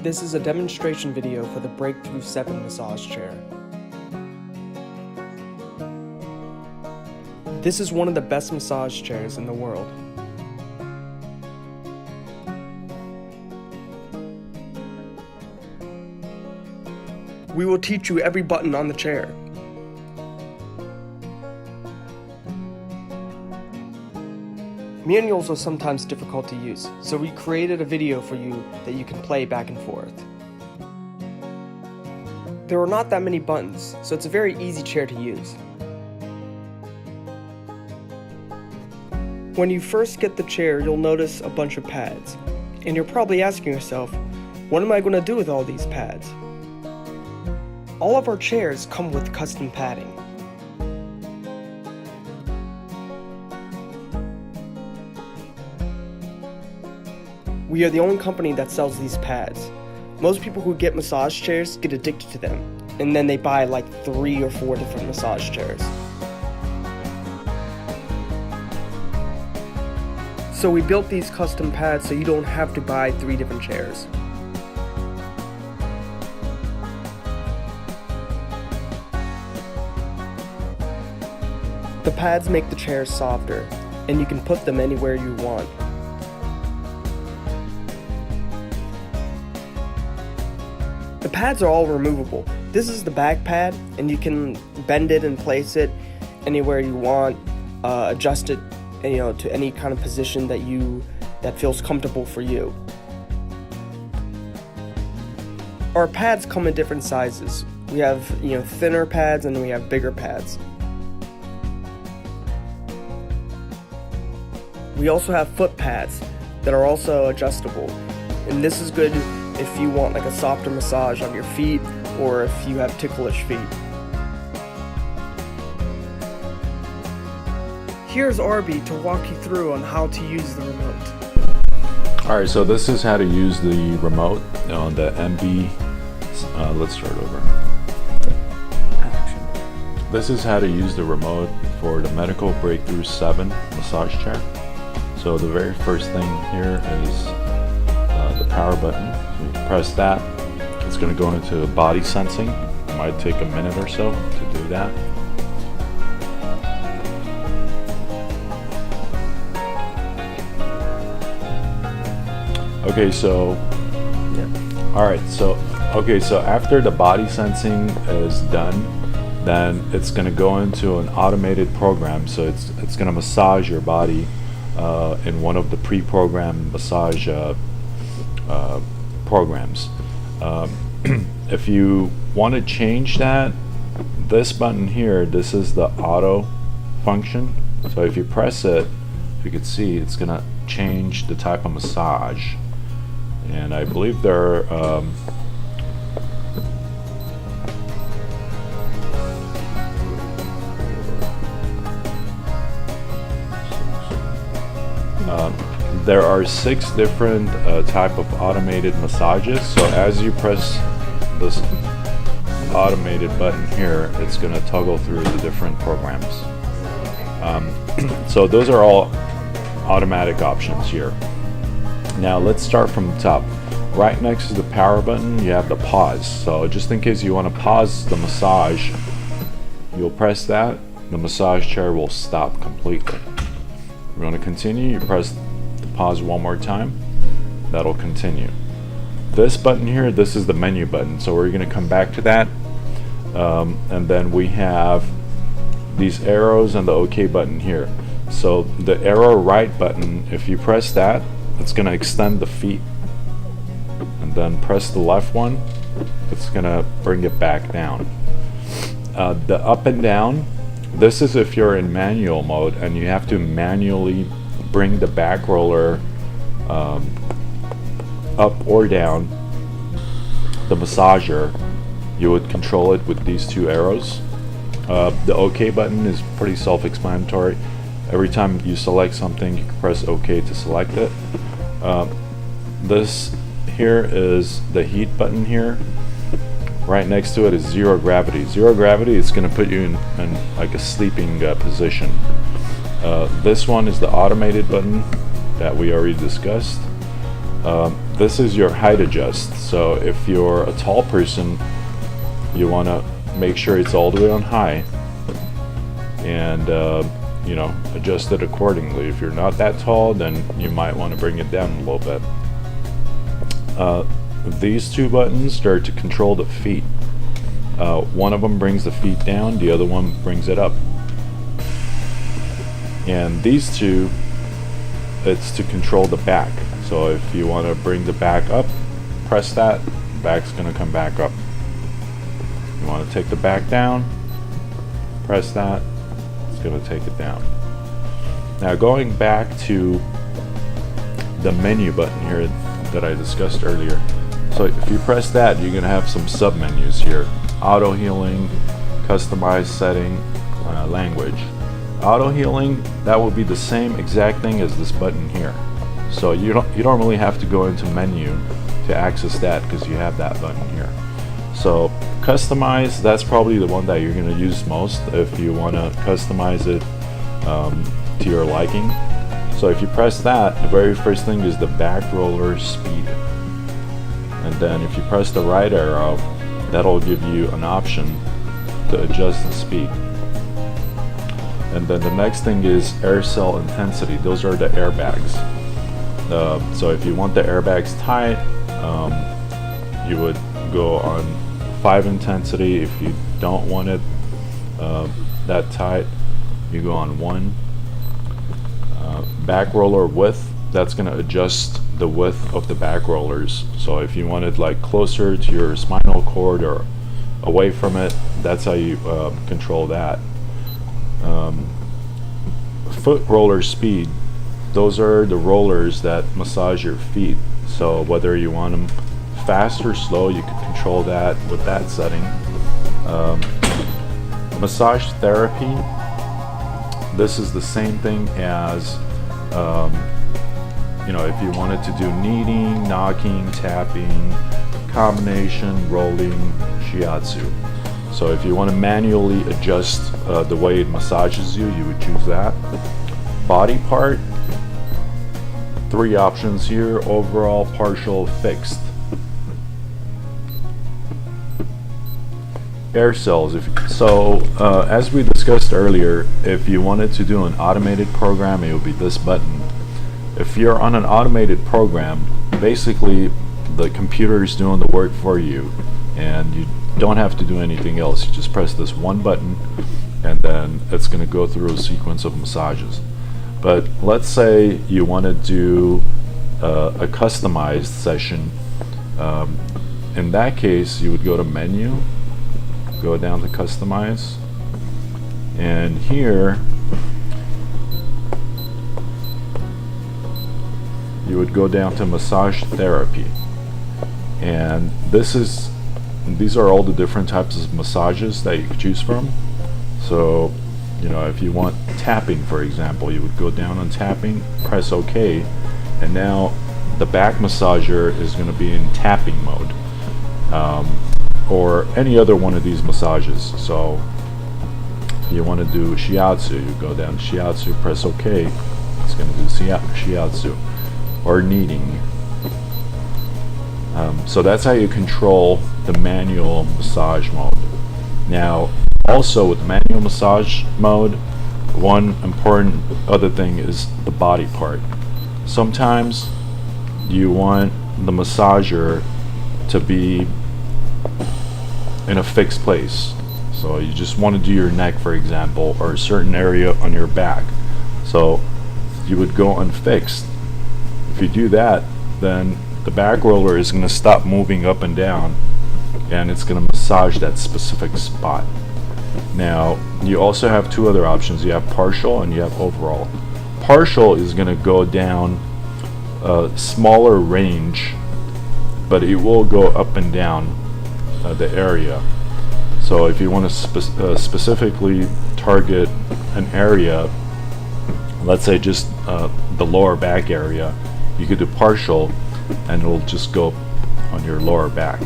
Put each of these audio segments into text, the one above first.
This is a demonstration video for the Breakthrough 7 massage chair. This is one of the best massage chairs in the world. We will teach you every button on the chair. Manuals are sometimes difficult to use, so we created a video for you that you can play back and forth. There are not that many buttons, so it's a very easy chair to use. When you first get the chair, you'll notice a bunch of pads, and you're probably asking yourself, what am I going to do with all these pads? All of our chairs come with custom padding. We are the only company that sells these pads. Most people who get massage chairs get addicted to them, and then they buy like 3 or 4 different massage chairs. So we built these custom pads so you don't have to buy 3 different chairs. The pads make the chairs softer, and you can put them anywhere you want. The pads are all removable. This is the back pad, and you can bend it and place it anywhere you want, adjust it, to any kind of position that feels comfortable for you. Our pads come in different sizes. We have thinner pads and we have bigger pads. We also have foot pads that are also adjustable, and this is good if you want like a softer massage on your feet or if you have ticklish feet. Here's Arby to walk you through on how to use the remote. Alright, so this is how to use the remote on the MB. Let's start over. Action. This is how to use the remote for the Medical Breakthrough 7 massage chair. So the very first thing here is the power button. You press that, it's going to go into body sensing. It might take a minute or so to do that. Okay, so so after the body sensing is done, then it's going to go into an automated program. So it's going to massage your body in one of the pre-programmed massage programs. If you want to change that, this button here, this is the auto function. So if you press it, you can see it's going to change the type of massage. And I believe there are there are 6 different type of automated massages. So as you press this automated button here, it's going to toggle through the different programs. So those are all automatic options here. Now let's start from the top. Right next to the power button, you have the pause. So just in case you want to pause the massage, you'll press that. The massage chair will stop completely. If you want to continue, you press pause one more time, that'll continue. This button here, this is the menu button, so we're going to come back to that, and then we have these arrows and the OK button here. So the arrow right button, if you press that, it's going to extend the feet, and then press the left one, it's going to bring it back down. The up and down, this is if you're in manual mode and you have to manually bring the back roller up or down the massager. You would control it with these 2 arrows. The OK button is pretty self-explanatory. Every time you select something, you can press OK to select it. This here is the heat button here. Right next to it is zero gravity. Zero gravity is going to put you in like a sleeping position. This one is the automated button that we already discussed. this is your height adjust. So if you're a tall person, you want to make sure it's all the way on high, and you know, adjust it accordingly. If you're not that tall, then you might want to bring it down a little bit. These two buttons are to control the feet. One of them brings the feet down, the other one brings it up. And these two, it's to control the back. So if you want to bring the back up, press that, back's going to come back up. You want to take the back down, press that, it's going to take it down. Now going back to the menu button here that I discussed earlier. So if you press that, you're going to have some sub menus here. Auto healing, customize setting, language. Auto healing, that will be the same exact thing as this button here. So you don't really have to go into menu to access that because you have that button here. So customize, that's probably the one that you're going to use most if you want to customize it to your liking. So if you press that, the very first thing is the back roller speed. And then if you press the right arrow, that'll give you an option to adjust the speed. And then the next thing is air cell intensity. Those are the airbags. So if you want the airbags tight, you would go on 5 intensity. If you don't want it that tight, you go on 1. Back roller width, that's going to adjust the width of the back rollers. So if you want it like closer to your spinal cord or away from it, that's how you control that. Foot roller speed, those are the rollers that massage your feet. So whether you want them fast or slow, you can control that with that setting. Massage therapy, this is the same thing as you know, if you wanted to do kneading, knocking, tapping, combination, rolling, shiatsu. So if you want to manually adjust the way it massages you, you would choose that. Body part, 3 options here: overall, partial, fixed. Air cells. As we discussed earlier, if you wanted to do an automated program, it would be this button. If you're on an automated program, basically the computer is doing the work for you, and you don't have to do anything else. You just press this one button, and then it's going to go through a sequence of massages. But let's say you want to do a customized session. In that case, you would go to menu, go down to customize, and here you would go down to massage therapy, and these are all the different types of massages that you could choose from. So you know, if you want tapping, for example, you would go down on tapping, press OK, and now the back massager is going to be in tapping mode, or any other one of these massages. So if you want to do shiatsu, you go down to shiatsu, press OK, it's going to do shiatsu, or kneading. So that's how you control the manual massage mode. Now also with manual massage mode, one important other thing is the body part. Sometimes you want the massager to be in a fixed place. So you just want to do your neck, for example, or a certain area on your back. So you would go on fixed. If you do that, then the back roller is going to stop moving up and down, and it's going to massage that specific spot. Now you also have 2 other options. You have partial and you have overall. Partial is going to go down a smaller range, but it will go up and down the area. So if you want to specifically target an area, let's say just the lower back area, you could do partial, and it'll just go on your lower back.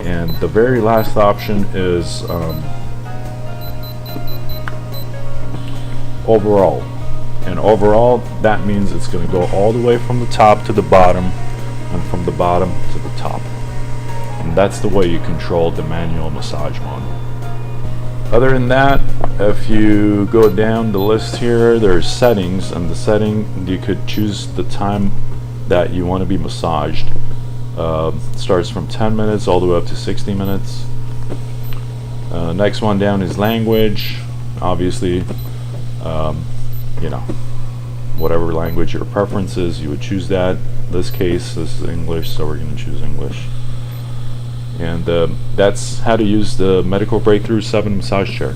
And the very last option is overall. And overall, that means it's going to go all the way from the top to the bottom, and from from the bottom to the top. And that's the way you control the manual massage mode. Other than that, if you go down the list here, there's settings, and the setting, you could choose the time that you want to be massaged. Starts from 10 minutes all the way up to 60 minutes. Next one down is language. Obviously, you know, whatever language your preference is, you would choose that. In this case, this is English, so we're going to choose English. And that's how to use the Medical Breakthrough 7 massage chair.